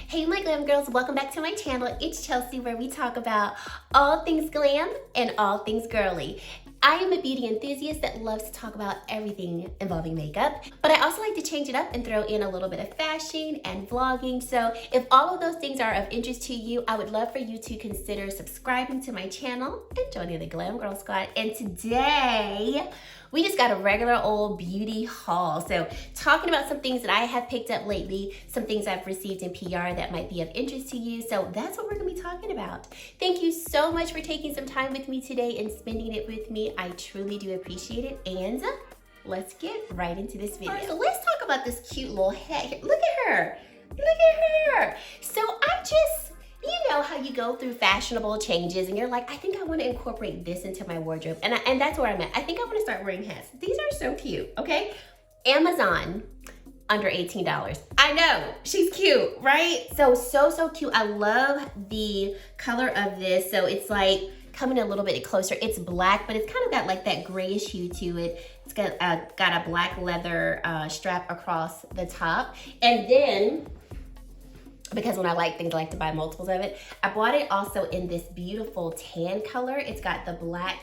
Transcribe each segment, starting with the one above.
Hey my glam girls, welcome back to my channel. It's Chelsea, where we talk about all things glam and all things girly. I am a beauty enthusiast that loves to talk about everything involving makeup, but I also like to change it up and throw in a little bit of fashion and vlogging. So if all of those things are of interest to you, I would love for you to consider subscribing to my channel and joining the Glam Girl Squad. And today, we just got a regular old beauty haul. So talking about some things that I have picked up lately, some things I've received in PR that might be of interest to you. So that's what we're gonna be talking about. Thank you so much for taking some time with me today and spending it with me. I truly do appreciate it. And let's get right into this video. All right, so let's talk about this cute little head. Look at her, look at her. So you know how you go through fashionable changes and you're like, I think I want to incorporate this into my wardrobe. And that's where I'm at. I think I want to start wearing hats. These are so cute, okay? Amazon, under $18. I know, she's cute, right? So cute. I love the color of this. So it's like coming a little bit closer. It's black, but it's kind of got like that grayish hue to it. It's got a black leather strap across the top. And then, because when I like things, I like to buy multiples of it. I bought it also in this beautiful tan color. It's got the black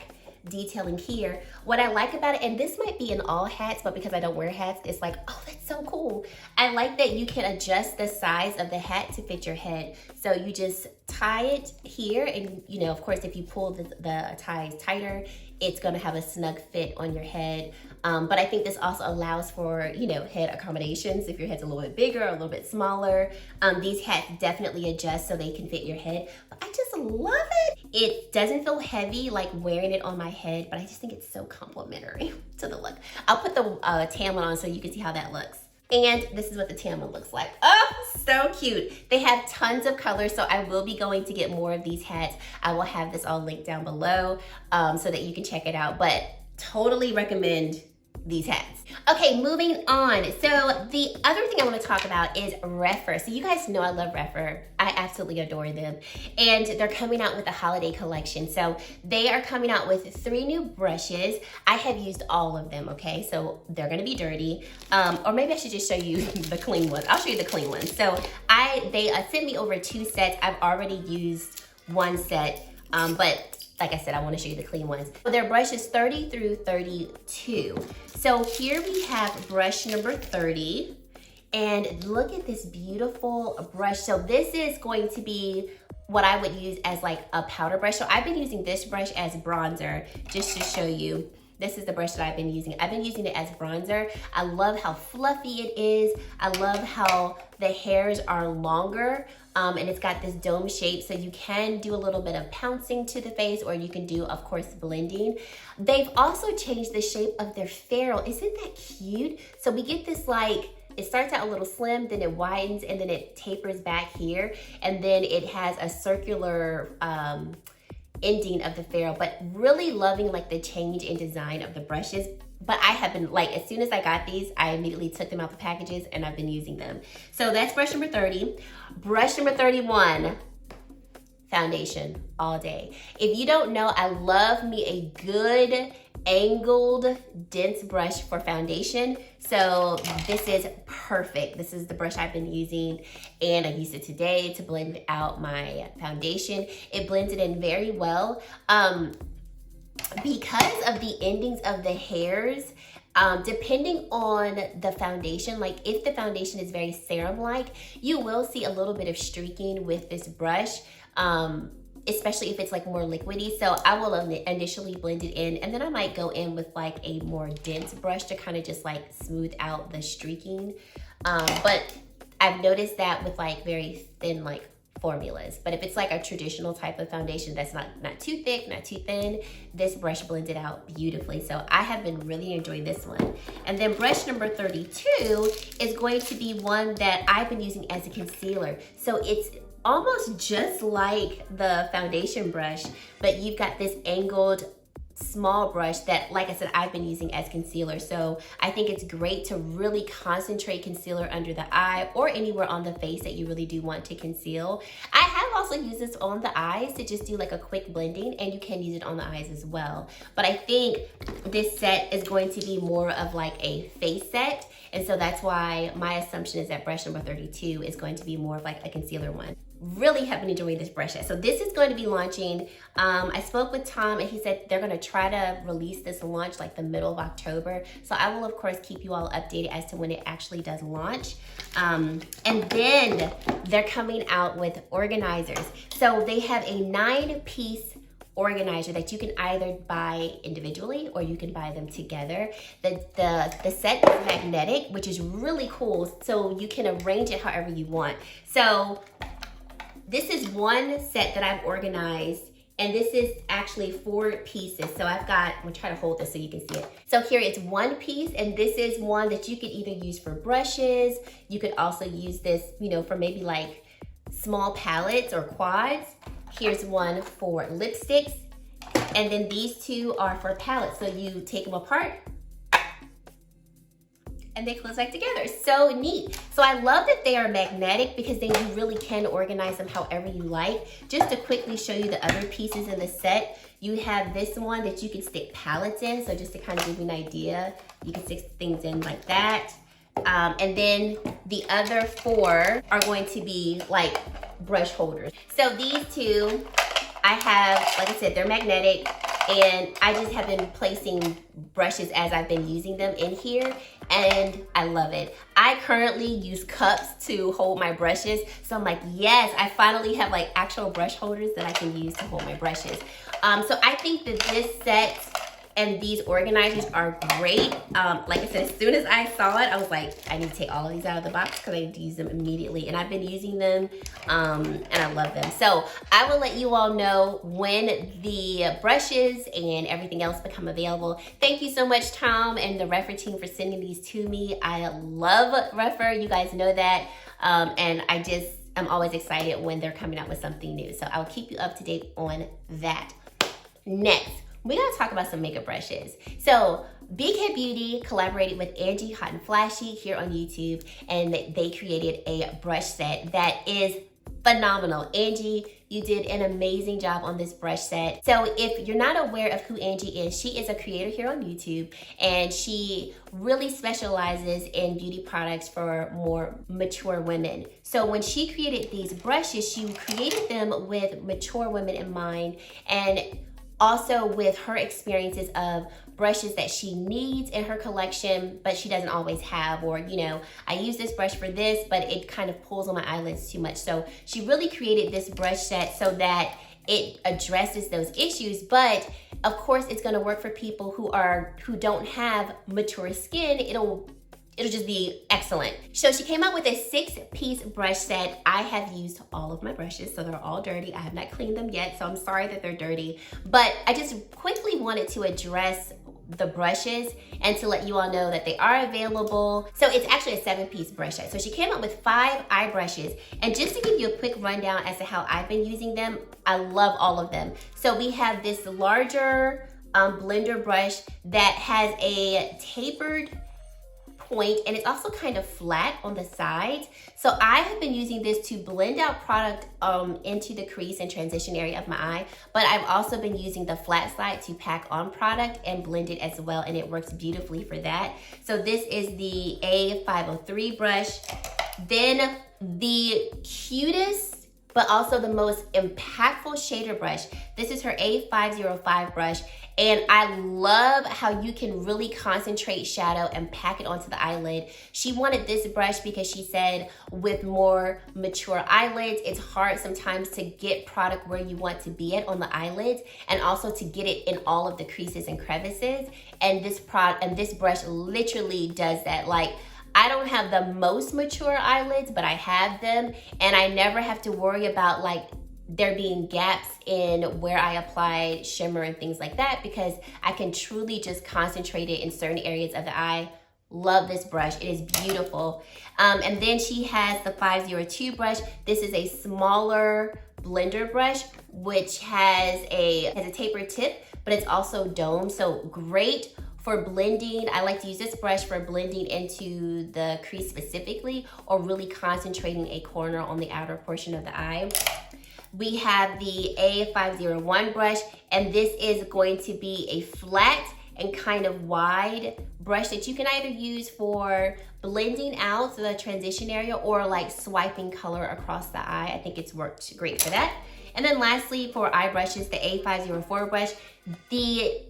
detailing here. What I like about it, and this might be in all hats, but because I don't wear hats, it's like, oh, that's so cool. I like that you can adjust the size of the hat to fit your head. So you just tie it here, and you know, of course, if you pull the ties tighter, it's gonna have a snug fit on your head. But I think this also allows for, you know, head accommodations if your head's a little bit bigger or a little bit smaller. These hats definitely adjust so they can fit your head. But I just love it. It doesn't feel heavy like wearing it on my head, but I just think it's so complimentary to the look. I'll put the tan one on so you can see how that looks. And this is what the tan one looks like. Oh, so cute. They have tons of colors, so I will be going to get more of these hats. I will have this all linked down below so that you can check it out, but totally recommend these hats. Okay, moving on. So the other thing I want to talk about is Rephr. So you guys know I love Rephr. I absolutely adore them. And they're coming out with a holiday collection. So they are coming out with 3 new brushes. I have used all of them, okay? So they're gonna be dirty. Or maybe I should just show you the clean ones. I'll show you the clean ones. So they sent me over 2 sets. I've already used 1 set, but like I said, I want to show you the clean ones. So their brush is 30 through 32. So here we have brush number 30. And look at this beautiful brush. So this is going to be what I would use as like a powder brush. So I've been using this brush as bronzer, just to show you. This is the brush that I've been using. I've been using it as bronzer. I love how fluffy it is. I love how the hairs are longer. And it's got this dome shape, so you can do a little bit of pouncing to the face, or you can do, of course, blending. They've also changed the shape of their ferrule. Isn't that cute? So we get this like, it starts out a little slim, then it widens, and then it tapers back here. And then it has a circular ending of the ferrule, but really loving like the change in design of the brushes. But I have been like, as soon as I got these, I immediately took them out the packages and I've been using them. So that's brush number 30. Brush number 31, foundation all day. If you don't know, I love me a good angled dense brush for foundation. So this is perfect. This is the brush I've been using, and I used it today to blend out my foundation. It blends it in very well. Because of the endings of the hairs, depending on the foundation, like if the foundation is very serum-like, you will see a little bit of streaking with this brush, especially if it's like more liquidy. So I will initially blend it in, and then I might go in with like a more dense brush to kind of just like smooth out the streaking. But I've noticed that with like very thin like formulas. But if it's like a traditional type of foundation that's not too thick, not too thin, this brush blends it out beautifully. So I have been really enjoying this one. And then brush number 32 is going to be one that I've been using as a concealer. So it's almost just like the foundation brush, but you've got this angled small brush that, like I said, I've been using as concealer. So I think it's great to really concentrate concealer under the eye or anywhere on the face that you really do want to conceal. I have also used this on the eyes to just do like a quick blending, and you can use it on the eyes as well. But I think this set is going to be more of like a face set. And so that's why my assumption is that brush number 32 is going to be more of like a concealer one. Really have been enjoying this brush set. So this is going to be launching. I spoke with Tom and he said they're going to try to release this launch like the middle of October. So I will of course keep you all updated as to when it actually does launch. And then they're coming out with organizers. So they have a 9-piece organizer that you can either buy individually or you can buy them together. The set is magnetic, which is really cool. So you can arrange it however you want. So this is one set that I've organized, and this is actually 4 pieces. So I'm gonna try to hold this so you can see it. So here it's 1 piece, and this is one that you could either use for brushes. You could also use this, you know, for maybe like small palettes or quads. Here's one for lipsticks. And then these 2 are for palettes. So you take them apart and they close back together. So neat. So I love that they are magnetic because then you really can organize them however you like. Just to quickly show you the other pieces in the set, you have this one that you can stick palettes in. So just to kind of give you an idea, you can stick things in like that. And then the other 4 are going to be like brush holders. So these 2, I have, like I said, they're magnetic, and I just have been placing brushes as I've been using them in here, and I love it. I currently use cups to hold my brushes, so I'm like, yes, I finally have like actual brush holders that I can use to hold my brushes. So I think that this set and these organizers are great. Like I said, as soon as I saw it, I was like, I need to take all of these out of the box because I need to use them immediately. And I've been using them, and I love them. So I will let you all know when the brushes and everything else become available. Thank you so much, Tom and the Rephr team, for sending these to me. I love Rephr, you guys know that. And I'm always excited when they're coming out with something new. So I'll keep you up to date on that. Next, we gotta talk about some makeup brushes. So Big Head Beauty collaborated with Angie Hot and Flashy here on YouTube, and they created a brush set that is phenomenal. Angie, you did an amazing job on this brush set. So if you're not aware of who Angie is, she is a creator here on YouTube, and she really specializes in beauty products for more mature women. So when she created these brushes, she created them with mature women in mind, and also with her experiences of brushes that she needs in her collection, but she doesn't always have, or, you know, I use this brush for this, but it kind of pulls on my eyelids too much. So she really created this brush set so that it addresses those issues, but of course it's gonna work for people who don't have mature skin. It'll just be excellent. So she came out with a 6-piece brush set. I have used all of my brushes, so they're all dirty. I have not cleaned them yet, so I'm sorry that they're dirty. But I just quickly wanted to address the brushes and to let you all know that they are available. So it's actually a 7-piece brush set. So she came out with 5 eye brushes. And just to give you a quick rundown as to how I've been using them, I love all of them. So we have this larger blender brush that has a tapered point, and it's also kind of flat on the sides. So I have been using this to blend out product into the crease and transition area of my eye, but I've also been using the flat side to pack on product and blend it as well, and it works beautifully for that. So this is the A503 brush. Then the cutest but also the most impactful shader brush. This is her A505 brush, and I love how you can really concentrate shadow and pack it onto the eyelid. She wanted this brush because she said with more mature eyelids, it's hard sometimes to get product where you want to be at on the eyelids, and also to get it in all of the creases and crevices. And this brush literally does that. Like, I don't have the most mature eyelids, but I have them, and I never have to worry about like there being gaps in where I apply shimmer and things like that, because I can truly just concentrate it in certain areas of the eye. Love this brush, it is beautiful. And then she has the 502 brush. This is a smaller blender brush, which has a tapered tip, but it's also domed, so great for blending. I like to use this brush for blending into the crease specifically, or really concentrating a corner on the outer portion of the eye. We have the A501 brush, and this is going to be a flat and kind of wide brush that you can either use for blending out the transition area or like swiping color across the eye. I think it's worked great for that. And then lastly, for eye brushes, the A504 brush, the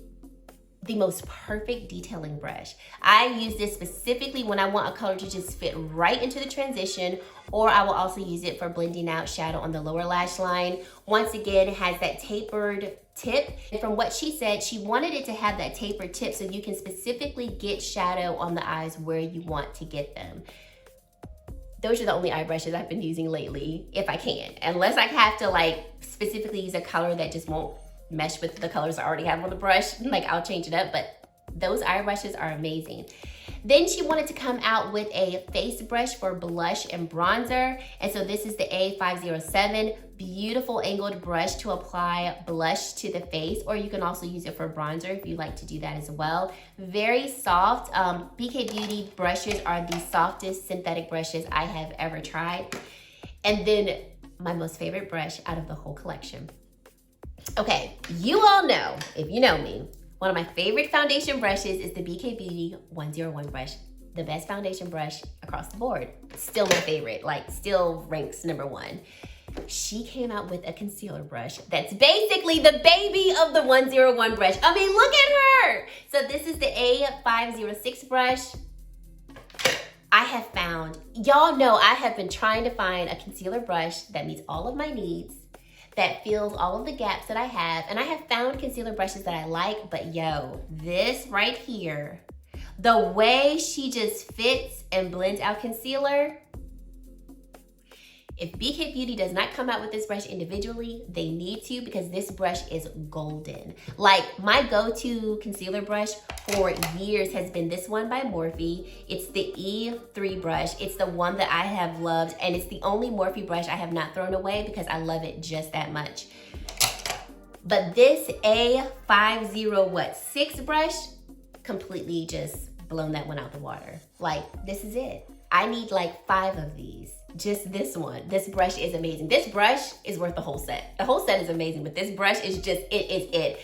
most perfect detailing brush. I use this specifically when I want a color to just fit right into the transition, or I will also use it for blending out shadow on the lower lash line. Once again, it has that tapered tip. And from what she said, she wanted it to have that tapered tip so you can specifically get shadow on the eyes where you want to get them. Those are the only eye brushes I've been using lately, if I can. Unless I have to like specifically use a color that just won't mesh with the colors I already have on the brush, like I'll change it up, but those eye brushes are amazing. Then she wanted to come out with a face brush for blush and bronzer. And so this is the A507, beautiful angled brush to apply blush to the face, or you can also use it for bronzer if you like to do that as well. Very soft. BK Beauty brushes are the softest synthetic brushes I have ever tried. And then my most favorite brush out of the whole collection. Okay, you all know, if you know me, one of my favorite foundation brushes is the BK Beauty 101 brush. The best foundation brush across the board. Still my favorite, like still ranks #1. She came out with a concealer brush that's basically the baby of the 101 brush. I mean, look at her. So this is the A506 brush. I have found, y'all know I have been trying to find a concealer brush that meets all of my needs, that fills all of the gaps that I have. And I have found concealer brushes that I like, but yo, this right here, the way she just fits and blends out concealer. If BK Beauty does not come out with this brush individually, they need to, because this brush is golden. Like my go-to concealer brush for years has been this one by Morphe. It's the E3 brush. It's the one that I have loved, and it's the only Morphe brush I have not thrown away because I love it just that much. But this A506 brush completely just blown that one out the water. Like, this is it. I need like 5 of these. Just this one. This brush is amazing. This brush is worth the whole set. The whole set is amazing, but this brush is just, it is it.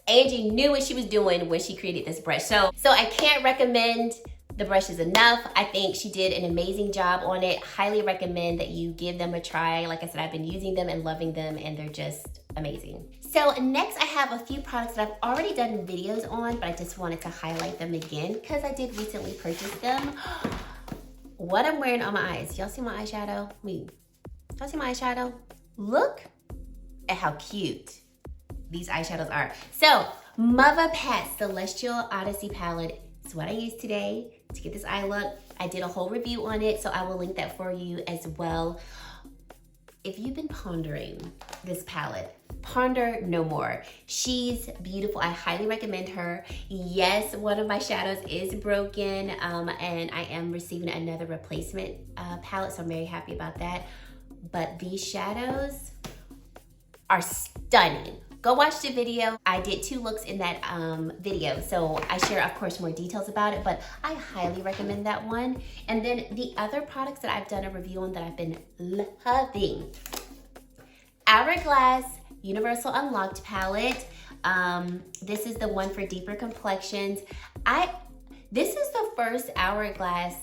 Angie knew what she was doing when she created this brush. So I can't recommend the brushes enough. I think she did an amazing job on it. Highly recommend that you give them a try. Like I said, I've been using them and loving them, and they're just amazing. So next I have a few products that I've already done videos on, but I just wanted to highlight them again because I did recently purchase them. What I'm wearing on my eyes. Y'all see my eyeshadow? Y'all see my eyeshadow? Look at how cute these eyeshadows are. So, Mother Pat Celestial Odyssey palette is what I used today to get this eye look. I did a whole review on it, so I will link that for you as well. If you've been pondering this palette, ponder no more. She's beautiful. I highly recommend her. Yes, one of my shadows is broken, and I am receiving another replacement palette, so I'm very happy about that. But these shadows are stunning. Go watch the video. I did 2 looks in that video, so I share, of course, more details about it, but I highly recommend that one. And then the other products that I've done a review on that I've been loving. Hourglass Universal Unlocked palette. This is the one for deeper complexions. This is the first Hourglass,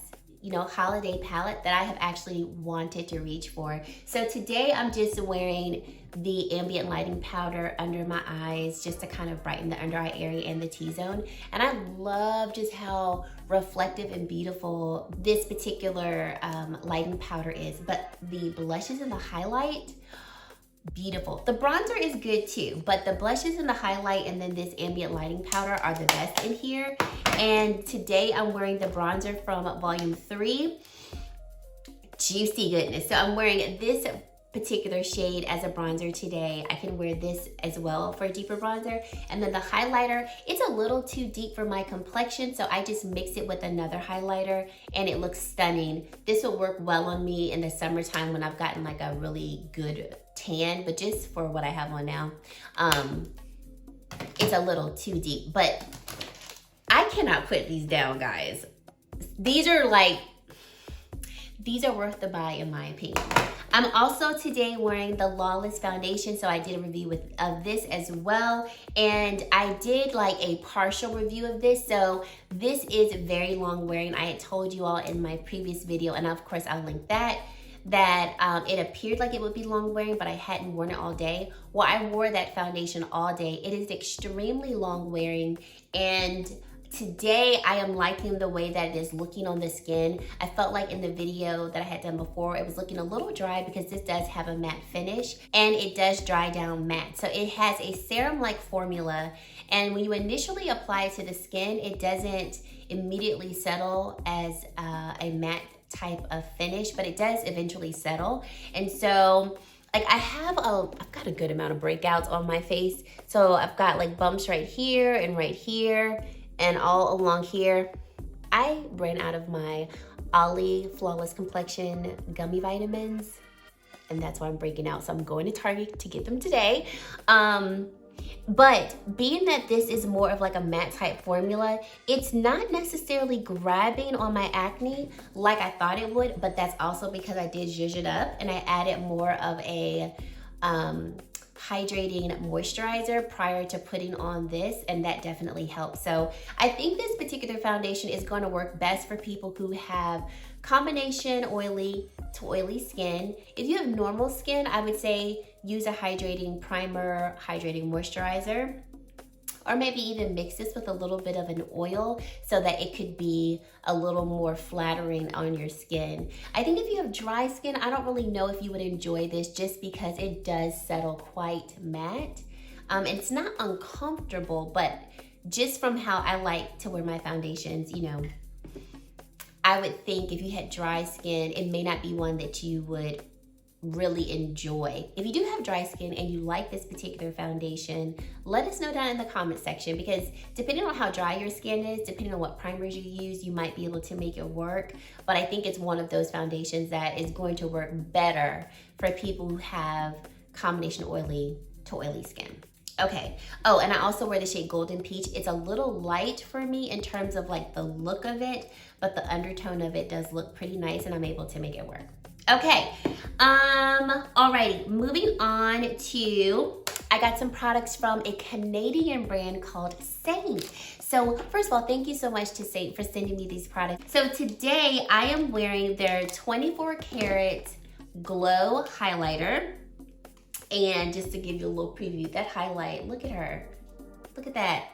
holiday palette that I have actually wanted to reach for. So today I'm just wearing the ambient lighting powder under my eyes just to kind of brighten the under eye area and the T-zone. And I love just how reflective and beautiful this particular lighting powder is. But the blushes and the highlight, beautiful. The bronzer is good too, but the blushes and the highlight and then this ambient lighting powder are the best in here. And today I'm wearing the bronzer from volume 3. Juicy goodness. So I'm wearing this particular shade as a bronzer today. I can wear this as well for a deeper bronzer. And then the highlighter, it's a little too deep for my complexion, so I just mix it with another highlighter and it looks stunning. This will work well on me in the summertime when I've gotten like a really good tan, but just for what I have on now, it's a little too deep, but I cannot put these down, guys. These are worth the buy in my opinion. I'm also today wearing the Lawless foundation, so I did a review of this as well, and I did like a partial review of this. So this is very long wearing. I had told you all in my previous video, and of course I'll link that it appeared like it would be long wearing, but I hadn't worn it all day. Well, I wore that foundation all day. It is extremely long wearing, and today I am liking the way that it is looking on the skin. I felt like in the video that I had done before, it was looking a little dry because this does have a matte finish and it does dry down matte. So it has a serum-like formula, and when you initially apply it to the skin, it doesn't immediately settle as a matte type of finish, but it does eventually settle. And so like I've got a good amount of breakouts on my face. So I've got like bumps right here and all along here. I ran out of my Ollie Flawless Complexion gummy vitamins, and that's why I'm breaking out. So I'm going to Target to get them today. But being that this is more of like a matte type formula, it's not necessarily grabbing on my acne like I thought it would, but that's also because I did zhuzh it up and I added more of a hydrating moisturizer prior to putting on this, and that definitely helps. So I think this particular foundation is going to work best for people who have combination oily to oily skin. If you have normal skin, I would say use a hydrating primer, hydrating moisturizer, or maybe even mix this with a little bit of an oil so that it could be a little more flattering on your skin. I think if you have dry skin, I don't really know if you would enjoy this just because it does settle quite matte. It's not uncomfortable, but just from how I like to wear my foundations, you know, I would think if you had dry skin, it may not be one that you would really enjoy. If you do have dry skin and you like this particular foundation, let us know down in the comment section, because depending on how dry your skin is, depending on what primers you use, you might be able to make it work. But I think it's one of those foundations that is going to work better for people who have combination oily to oily skin. Okay, oh, and I also wear the shade Golden Peach. It's a little light for me in terms of like the look of it, but the undertone of it does look pretty nice and I'm able to make it work. Okay, alrighty, moving on to, I got some products from a Canadian brand called St. So first of all, thank you so much to St. for sending me these products. So today I am wearing their 24 karat glow highlighter. And just to give you a little preview, that highlight, look at her. Look at that.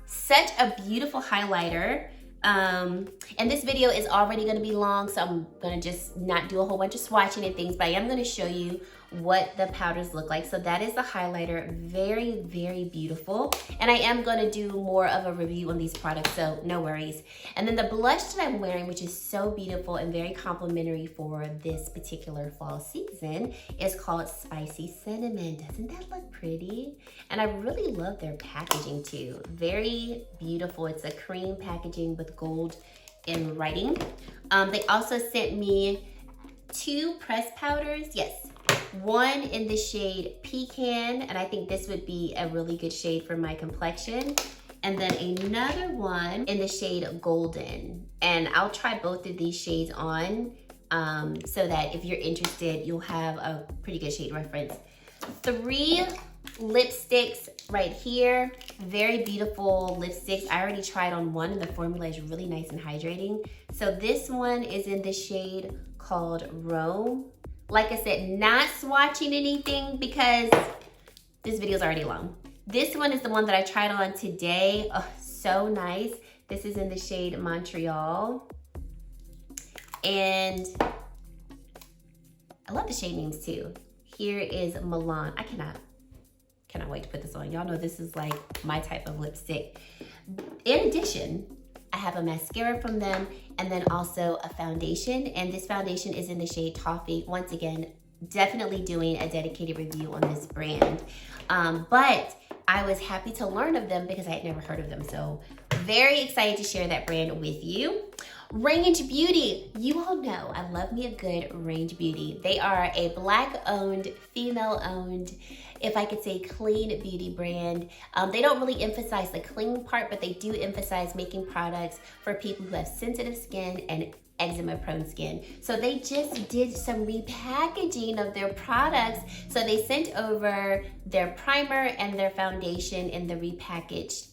Such a beautiful highlighter. And this video is already gonna be long, so I'm gonna just not do a whole bunch of swatching and things, but I am gonna show you what the powders look like. So that is the highlighter, very, very beautiful. And I am gonna do more of a review on these products, so no worries. And then the blush that I'm wearing, which is so beautiful and very complimentary for this particular fall season, is called Spicy Cinnamon. Doesn't that look pretty? And I really love their packaging too. Very beautiful. It's a cream packaging with gold in writing. They also sent me 2 pressed powders. Yes. One in the shade Pecan, and I think this would be a really good shade for my complexion. And then another one in the shade Golden. And I'll try both of these shades on so that if you're interested, you'll have a pretty good shade reference. 3 lipsticks right here. Very beautiful lipsticks. I already tried on one and the formula is really nice and hydrating. So this one is in the shade called Rome. Like I said, not swatching anything because this video is already long. This one is the one that I tried on today. Oh, so nice. This is in the shade Montreal. And I love the shade names too. Here is Milan. I cannot wait to put this on. Y'all know this is like my type of lipstick. In addition, I have a mascara from them and then also a foundation. And this foundation is in the shade Toffee. Once again, definitely doing a dedicated review on this brand. But I was happy to learn of them because I had never heard of them. So very excited to share that brand with you. Range Beauty, you all know I love me a good Range Beauty. They are a Black-owned, female-owned, if I could say clean beauty brand. They don't really emphasize the clean part, but they do emphasize making products for people who have sensitive skin and eczema prone skin. So they just did some repackaging of their products. So they sent over their primer and their foundation in the repackaged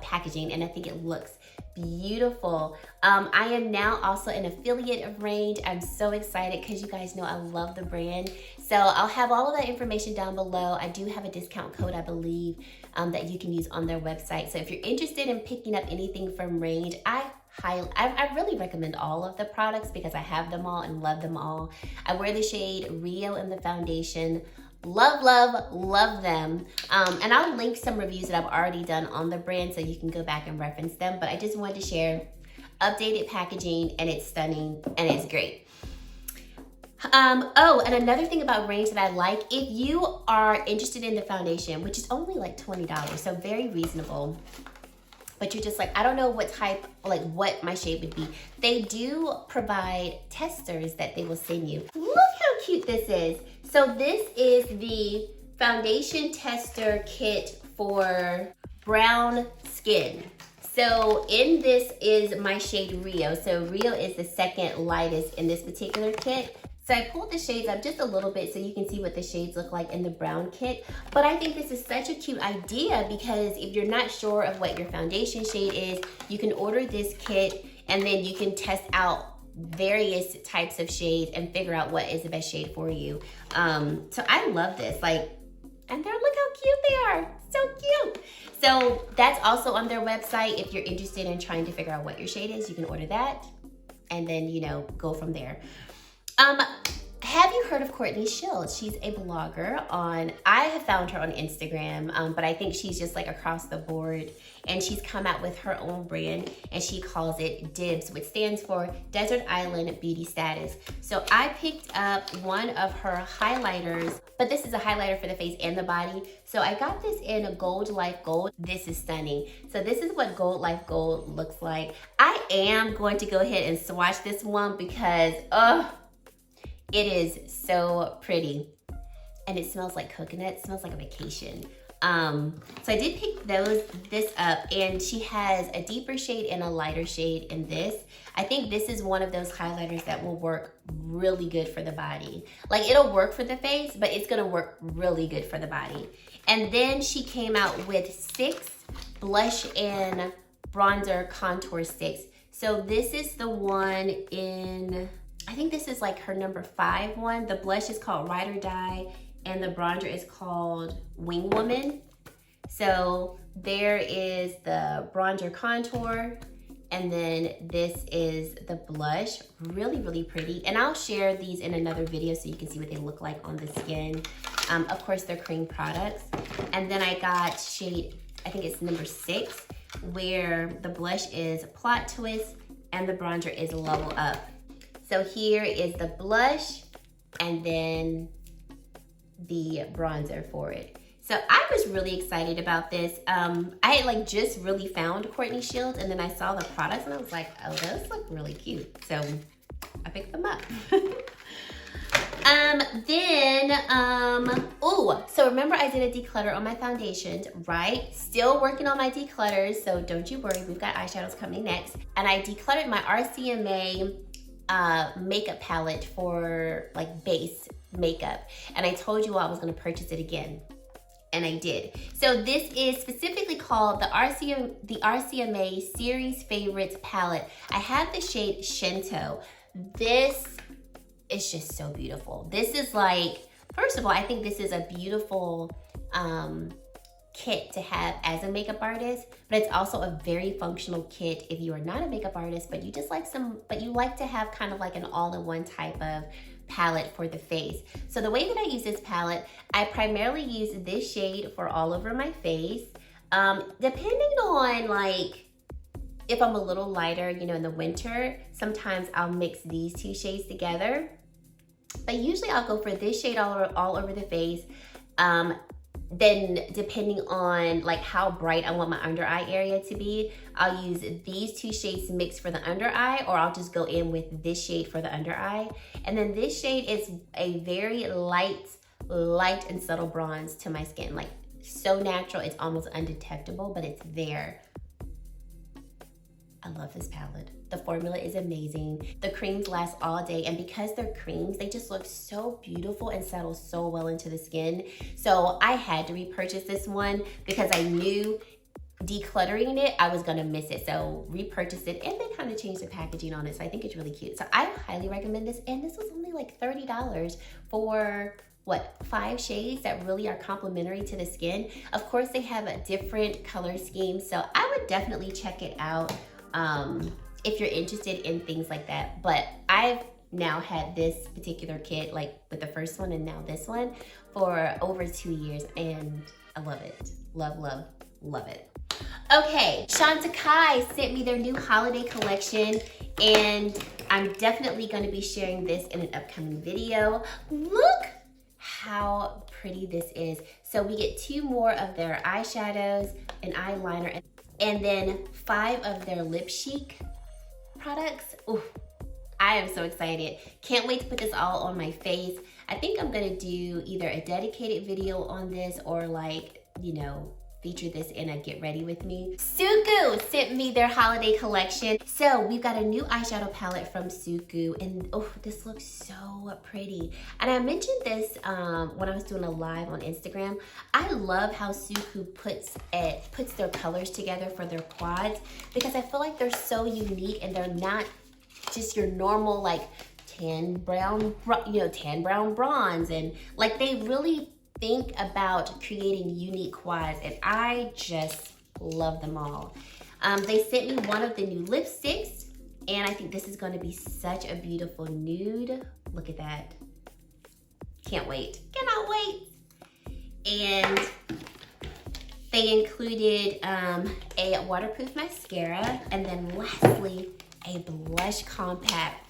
packaging, and I think it looks beautiful. I am now also an affiliate of Range. I'm so excited because you guys know I love the brand. So I'll have all of that information down below. I do have a discount code, I believe, that you can use on their website. So if you're interested in picking up anything from Range, I really recommend all of the products because I have them all and love them all. I wear the shade Rio in the foundation. Love, love, love them. And I'll link some reviews that I've already done on the brand so you can go back and reference them. But I just wanted to share updated packaging, and it's stunning and it's great. Oh, and another thing about Range that I like, if you are interested in the foundation, which is only like $20, so very reasonable, but you're just like, I don't know what type, like what my shade would be. They do provide testers that they will send you. Look how cute this is. So this is the foundation tester kit for brown skin. So in this is my shade Rio. So Rio is the second lightest in this particular kit. So I pulled the shades up just a little bit so you can see what the shades look like in the brown kit. But I think this is such a cute idea because if you're not sure of what your foundation shade is, you can order this kit and then you can test out various types of shades and figure out what is the best shade for you. So I love this. Like, and they're, look how cute they are. So cute. So that's also on their website. If you're interested in trying to figure out what your shade is, you can order that and then, you know, go from there. Have you heard of Courtney Shields? She's a blogger I have found her on Instagram, but I think she's just like across the board, and she's come out with her own brand and she calls it Dibs, which stands for Desert Island Beauty Status. So I picked up one of her highlighters, but this is a highlighter for the face and the body. So I got this in a Gold Life Gold. This is stunning. So this is what Gold Life Gold looks like. I am going to go ahead and swatch this one because, it is so pretty, and it smells like coconut. It smells like a vacation. So I did pick this up, and she has a deeper shade and a lighter shade in this. I think this is one of those highlighters that will work really good for the body. Like, it'll work for the face, but it's gonna work really good for the body. And then she came out with 6 blush and bronzer contour sticks. So this is the one in, I think this is like her number 5 one. The blush is called Ride or Die, and the bronzer is called Wing Woman. So there is the bronzer contour, and then this is the blush. Really, really pretty. And I'll share these in another video so you can see what they look like on the skin. Of course, they're cream products. And then I got shade, I think it's number 6, where the blush is Plot Twist and the bronzer is Level Up. So here is the blush and then the bronzer for it. So I was really excited about this. I had like just really found Courtney Shields, and then I saw the products and I was like, oh, those look really cute. So I picked them up. So remember I did a declutter on my foundations, right? Still working on my declutters, so don't you worry, we've got eyeshadows coming next. And I decluttered my RCMA makeup palette for like base makeup, and I told you all I was going to purchase it again, and I did. So this is specifically called the RCMA Series Favorites palette. I have the shade Shinto. This is just so beautiful. This is like, first of all, I think this is a beautiful kit to have as a makeup artist, but it's also a very functional kit if you are not a makeup artist, but you just like you like to have kind of like an all-in-one type of palette for the face. So the way that I use this palette, I primarily use this shade for all over my face. Depending on like, if I'm a little lighter, you know, in the winter, sometimes I'll mix these 2 shades together. But usually I'll go for this shade all over the face. Then depending on like how bright I want my under eye area to be, I'll use these two shades mixed for the under eye, or I'll just go in with this shade for the under eye. And then this shade is a very light and subtle bronze to my skin. Like so natural, it's almost undetectable, but it's there. I love this palette. The formula is amazing. The creams last all day, and because they're creams, they just look so beautiful and settle so well into the skin. So I had to repurchase this one because I knew decluttering it, I was gonna miss it. So repurchased it, and they kind of changed the packaging on it. So I think it's really cute. So I highly recommend this, and this was only like $30 for what, 5 shades that really are complementary to the skin. Of course, they have a different color scheme, so I would definitely check it out if you're interested in things like that. But I've now had this particular kit, like with the first one and now this one, for over 2 years, and I love it. Love, love, love it. Okay, Chantecaille sent me their new holiday collection, and I'm definitely going to be sharing this in an upcoming video. Look how pretty this is. So we get 2 more of their eyeshadows, an eyeliner, and then 5 of their lip chic products. Ooh, I am so excited. Can't wait to put this all on my face. I think I'm gonna do either a dedicated video on this or like, you know, feature this in a get ready with me. SUQQU sent me their holiday collection. So we've got a new eyeshadow palette from SUQQU, and oh, this looks so pretty. And I mentioned this when I was doing a live on Instagram. I love how SUQQU puts their colors together for their quads, because I feel like they're so unique and they're not just your normal like tan brown bronze, and like they really think about creating unique quads, and I just love them all. They sent me one of the new lipsticks, and I think this is going to be such a beautiful nude. Look at that. Can't wait. Cannot wait. And they included a waterproof mascara, and then lastly, a blush compact.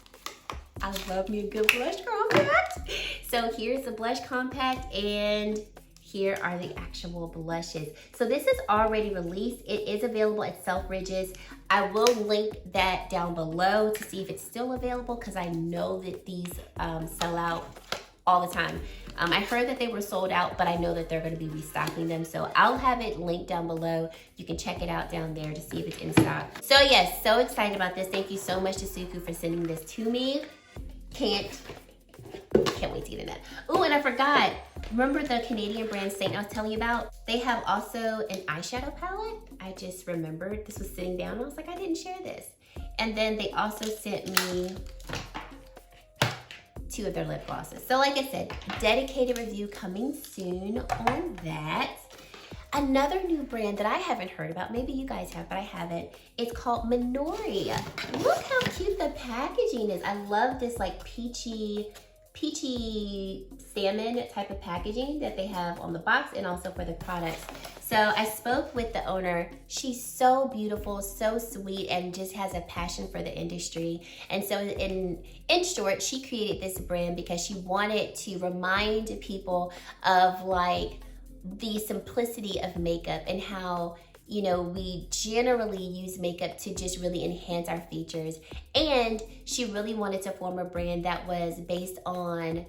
I love me a good blush compact. So here's the blush compact, and here are the actual blushes. So this is already released. It is available at Selfridges. I will link that down below to see if it's still available, because I know that these sell out all the time. I heard that they were sold out, but I know that they're going to be restocking them. So I'll have it linked down below. You can check it out down there to see if it's in stock. So yes, so excited about this. Thank you so much to SUQQU for sending this to me. Can't wait to get in that. Oh, and I forgot. Remember the Canadian brand Saint I was telling you about? They have also an eyeshadow palette. I just remembered. This was sitting down. I was like, I didn't share this. And then they also sent me 2 of their lip glosses. So like I said, dedicated review coming soon on that. Another new brand that I haven't heard about, maybe you guys have, but I haven't. It's called Minori. Look how cute the packaging is. I love this like peachy salmon type of packaging that they have on the box and also for the products. So I spoke with the owner. She's so beautiful, so sweet, and just has a passion for the industry. And so in short, she created this brand because she wanted to remind people of like the simplicity of makeup and how, you know, we generally use makeup to just really enhance our features. And she really wanted to form a brand that was based on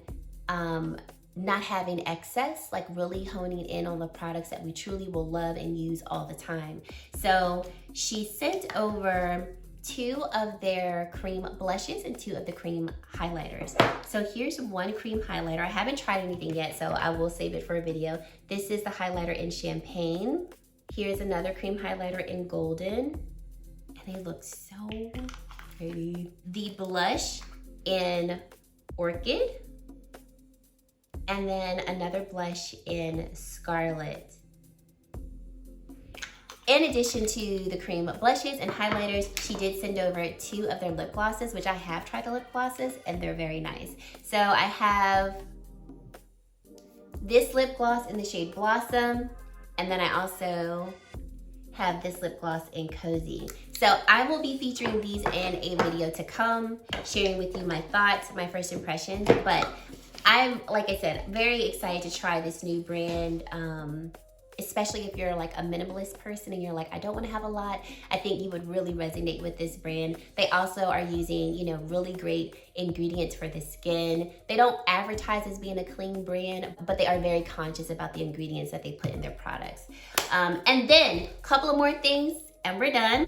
not having excess, like really honing in on the products that we truly will love and use all the time. So she sent over 2 of their cream blushes and 2 of the cream highlighters. So here's one cream highlighter. I haven't tried anything yet, so I will save it for a video. This is the highlighter in Champagne. Here's another cream highlighter in Golden, and they look so pretty. The blush in Orchid, and then another blush in Scarlet. In addition to the cream blushes and highlighters, she did send over 2 of their lip glosses, which I have tried the lip glosses, and they're very nice. So I have this lip gloss in the shade Blossom, and then I also have this lip gloss in Cozy. So I will be featuring these in a video to come, sharing with you my thoughts, my first impressions. But I'm, like I said, very excited to try this new brand, especially if you're like a minimalist person and you're like, I don't want to have a lot. I think you would really resonate with this brand. They also are using, you know, really great ingredients for the skin. They don't advertise as being a clean brand, but they are very conscious about the ingredients that they put in their products. And then a couple of more things and we're done.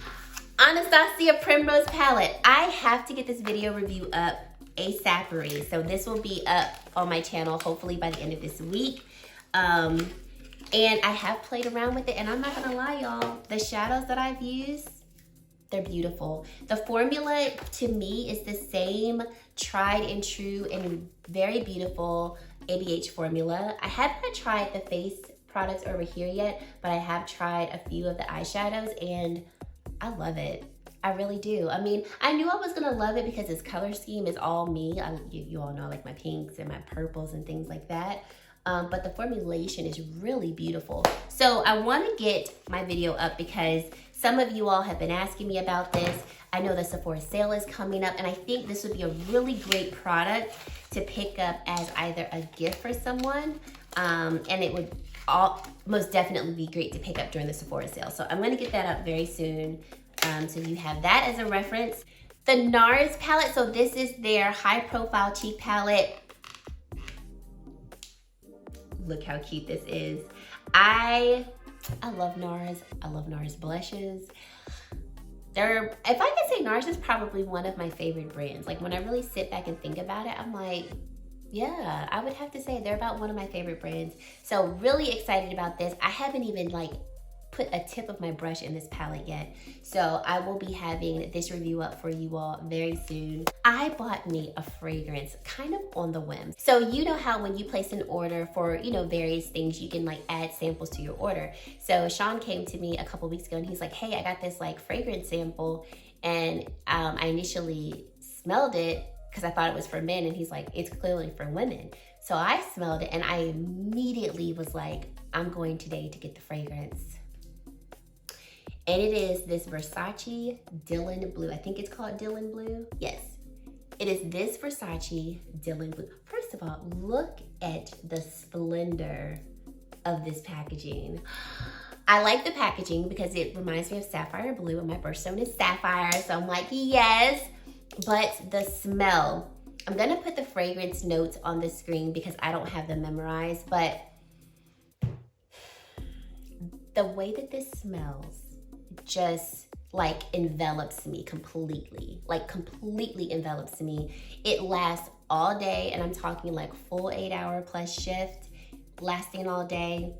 Anastasia Primrose Palette. I have to get this video review up ASAP. So this will be up on my channel hopefully by the end of this week. And I have played around with it, and I'm not gonna lie, y'all, the shadows that I've used, they're beautiful. The formula to me is the same tried and true and very beautiful ABH formula. I haven't tried the face products over here yet, but I have tried a few of the eyeshadows and I love it. I really do. I mean, I knew I was gonna love it because its color scheme is all me. You all know, like my pinks and my purples and things like that. But the formulation is really beautiful. So I wanna get my video up because some of you all have been asking me about this. I know the Sephora sale is coming up, and I think this would be a really great product to pick up as either a gift for someone, and it would most definitely be great to pick up during the Sephora sale. So I'm gonna get that up very soon, so you have that as a reference. The NARS palette, so this is their high profile cheek palette. Look how cute this is. I love NARS. I love NARS blushes. If I could say, NARS is probably one of my favorite brands. Like when I really sit back and think about it, I'm like, yeah, I would have to say they're about one of my favorite brands. So really excited about this. I haven't even like put a tip of my brush in this palette yet. So I will be having this review up for you all very soon. I bought me a fragrance kind of on the whim. So you know how when you place an order for, you know, various things, you can like add samples to your order. So Sean came to me a couple weeks ago and he's like, hey, I got this like fragrance sample. And I initially smelled it because I thought it was for men, and he's like, it's clearly for women. So I smelled it and I immediately was like, I'm going today to get the fragrance. And it is this Versace Dylan Blue. I think it's called Dylan Blue. Yes, it is this Versace Dylan Blue. First of all, look at the splendor of this packaging. I like the packaging because it reminds me of sapphire blue, and my birthstone is sapphire. So I'm like, yes, but the smell. I'm gonna put the fragrance notes on the screen because I don't have them memorized, but the way that this smells just like envelops me completely, like completely envelops me. It lasts all day, and I'm talking like full 8-hour plus shift, lasting all day.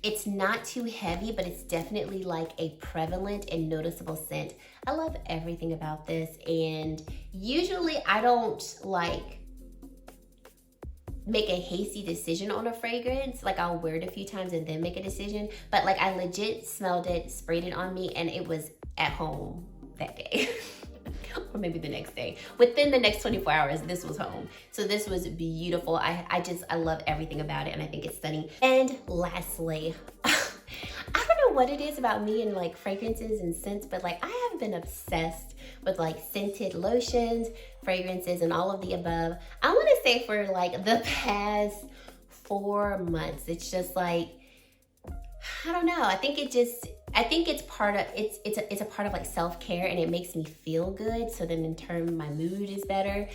It's not too heavy, but it's definitely like a prevalent and noticeable scent. I love everything about this, and usually I don't like make a hasty decision on a fragrance. Like I'll wear it a few times and then make a decision, but like I legit smelled it, sprayed it on me, and it was at home that day. Or maybe the next day. Within the next 24 hours, this was home. So this was beautiful. I love everything about it, and I think it's stunning. And lastly, I don't know what it is about me and like fragrances and scents, but like I have been obsessed with like scented lotions, fragrances, and all of the above. I want to say for like the past 4 months, it's just like, I don't know. I think it's part of it's a part of like self-care, and it makes me feel good. So then in turn my mood is better.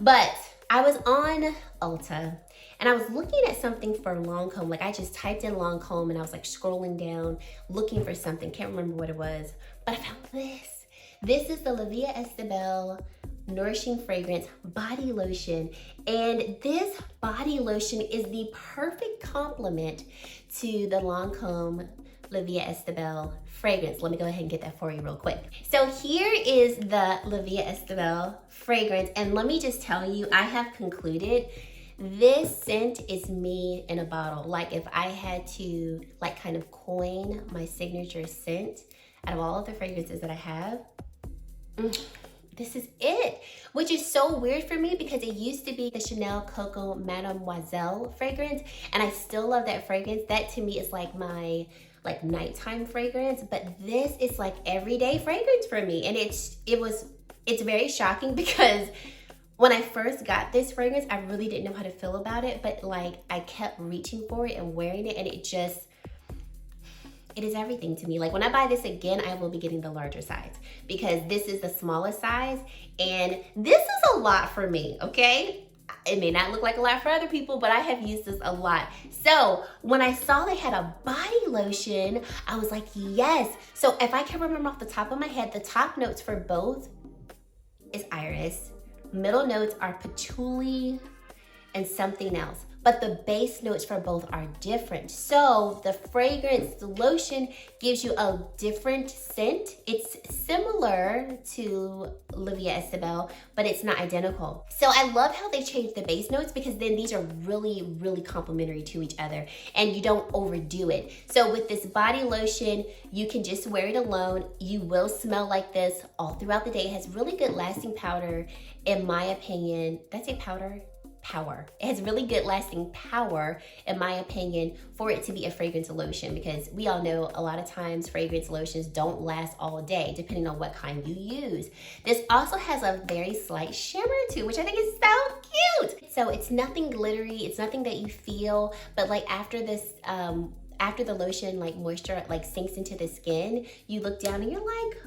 But I was on Ulta and I was looking at something for Lancome. Like I just typed in Lancome and I was like scrolling down looking for something. Can't remember what it was, but I found this. This is the La Vie Estebelle Nourishing Fragrance Body Lotion. And this body lotion is the perfect complement to the Lancome La Vie Estebelle fragrance. Let me go ahead and get that for you real quick. So here is the La Vie Estebelle fragrance, and let me just tell you, I have concluded this scent is me in a bottle. Like if I had to like kind of coin my signature scent out of all of the fragrances that I have, this is it, which is so weird for me because it used to be the Chanel Coco Mademoiselle fragrance, and I still love that fragrance. That to me is like my like nighttime fragrance, but this is like everyday fragrance for me. And it's very shocking because when I first got this fragrance, I really didn't know how to feel about it, but like I kept reaching for it and wearing it, and it is everything to me. Like when I buy this again, I will be getting the larger size because this is the smallest size, and this is a lot for me, okay? It may not look like a lot for other people, but I have used this a lot. So when I saw they had a body lotion, I was like, yes. So if I can remember off the top of my head, the top notes for both is iris. Middle notes are patchouli and something else, but the base notes for both are different. So the fragrance, the lotion gives you a different scent. It's similar to Olivia Estebel, but it's not identical. So I love how they changed the base notes because then these are really, really complementary to each other and you don't overdo it. So with this body lotion, you can just wear it alone. You will smell like this all throughout the day. It has really good lasting powder, in my opinion. Did I say powder? Power. It has really good lasting power, in my opinion, for it to be a fragrance lotion, because we all know a lot of times fragrance lotions don't last all day depending on what kind you use. This also has a very slight shimmer too, which I think is so cute. So it's nothing glittery, it's nothing that you feel, but like after this, after the lotion like moisture like sinks into the skin, you look down and you're like,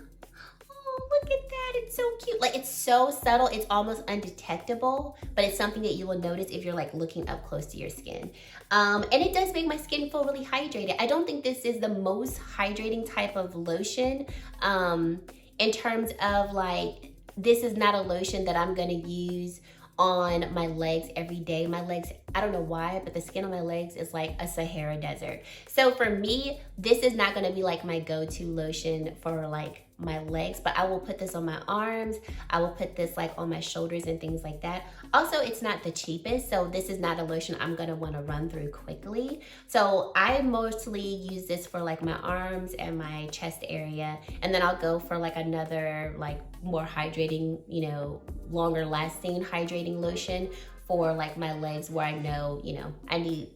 look at that, it's so cute. Like it's so subtle, it's almost undetectable, but it's something that you will notice if you're like looking up close to your skin. And it does make my skin feel really hydrated. I don't think this is the most hydrating type of lotion in terms of like, this is not a lotion that I'm gonna use on my legs every day. My legs, I don't know why, but the skin on my legs is like a Sahara desert. So for me, this is not gonna be like my go-to lotion for like my legs, but I will put this on my arms. I will put this like on my shoulders and things like that. Also, it's not the cheapest, so this is not a lotion I'm gonna wanna run through quickly. So I mostly use this for like my arms and my chest area, and then I'll go for like another like more hydrating, you know, longer lasting hydrating lotion for like my legs where I know, you know, I need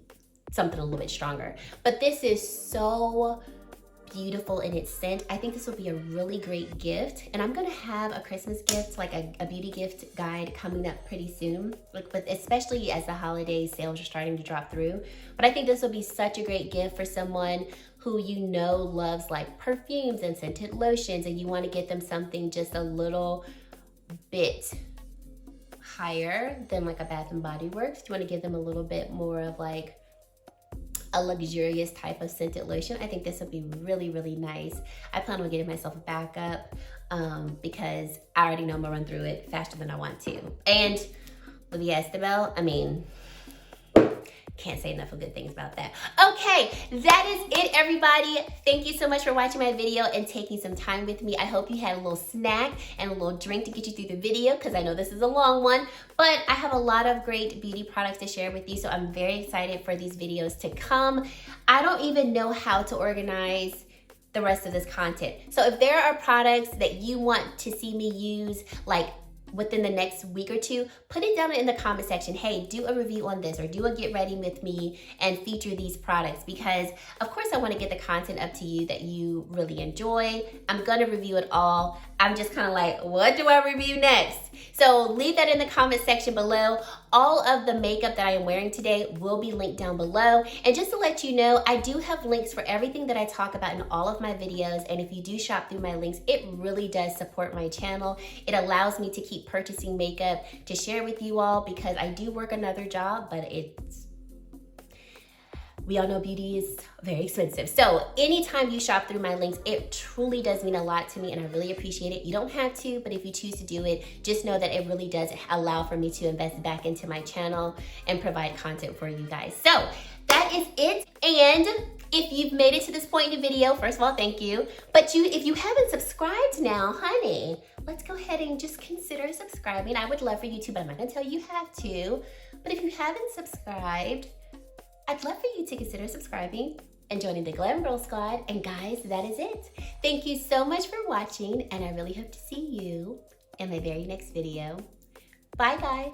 something a little bit stronger. But this is so beautiful in its scent. I think this will be a really great gift, and I'm gonna have a Christmas gift, like a beauty gift guide coming up pretty soon, like, but especially as the holiday sales are starting to drop through. But I think this will be such a great gift for someone who you know loves like perfumes and scented lotions, and you want to get them something just a little bit higher than like a Bath and Body Works. You want to give them a little bit more of like a luxurious type of scented lotion. I think this would be really, really nice. I plan on getting myself a backup because I already know I'm gonna run through it faster than I want to. And Olivia Estebel, I mean, can't say enough of good things about that. Okay, that is it, everybody. Thank you so much for watching my video and taking some time with me. I hope you had a little snack and a little drink to get you through the video, because I know this is a long one, but I have a lot of great beauty products to share with you, so I'm very excited for these videos to come. I don't even know how to organize the rest of this content. So if there are products that you want to see me use, like within the next week or two, put it down in the comment section. Hey, do a review on this, or do a get ready with me and feature these products, because of course I want to get the content up to you that you really enjoy. I'm gonna review it all. I'm just kind of like, what do I review next? So leave that in the comment section below. All of the makeup that I am wearing today will be linked down below. And just to let you know, I do have links for everything that I talk about in all of my videos. And if you do shop through my links, it really does support my channel. It allows me to keep purchasing makeup to share with you all, because I do work another job, but we all know beauty is very expensive. So anytime you shop through my links, it truly does mean a lot to me, and I really appreciate it. You don't have to, but if you choose to do it, just know that it really does allow for me to invest back into my channel and provide content for you guys. So that is it. And if you've made it to this point in the video, first of all, thank you. But if you haven't subscribed now, honey, let's go ahead and just consider subscribing. I would love for you to, but I'm not gonna tell you have to. But if you haven't subscribed, I'd love for you to consider subscribing and joining the Glam Girl Squad. And guys, that is it. Thank you so much for watching, and I really hope to see you in my very next video. Bye, guys.